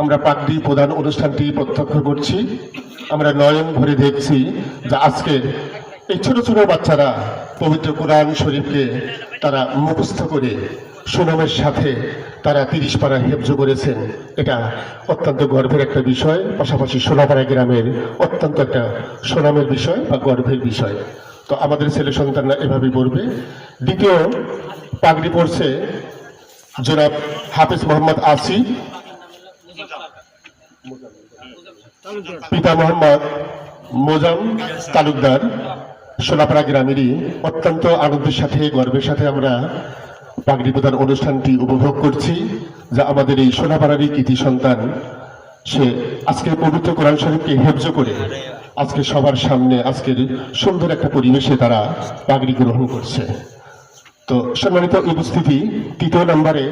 আমরা পাগড়ি প্রদান অনুষ্ঠানটি প্রত্যক্ষ করছি। আমরা নয়ন ভরে দেখছি যে আজকের এই ছোট ছোট বাচ্চারা পবিত্র কোরআন শরীফকে তারা মুখস্থ করে সুনামের সাথে তারা 30 পারা হেফজ করেছেন। এটা অত্যন্ত গর্বের একটা বিষয়, পাশাপাশি সোনাপাড়া গ্রামের অত্যন্ত একটা সুনামের বিষয় বা গর্বের বিষয়। তো আমাদের ছেলে সন্তানরা এভাবেই পড়বে। দ্বিতীয় পাগড়ি পড়ছে জনাব হাফিজ মোহাম্মদ আসি, পিতা মোহাম্মদ মোজাম তালুকদার, সোনাপাড়া গ্রামেরই। অত্যন্ত আনন্দের সাথে গর্বের সাথে আমরা পাগড়ি প্রদান অনুষ্ঠানটি উপভোগ করছি, যা আমাদের এই সোনাপাড়ারই কৃতি সন্তান। সে আজকে পবিত্র কোরআন শরীফকে হেফজ করে আজকে সবার সামনে আজকের সুন্দর একটা পরিবেশে তারা পাগড়ি গ্রহণ করছে। তো সম্মানিত উপস্থিতি, তৃতীয় নম্বরে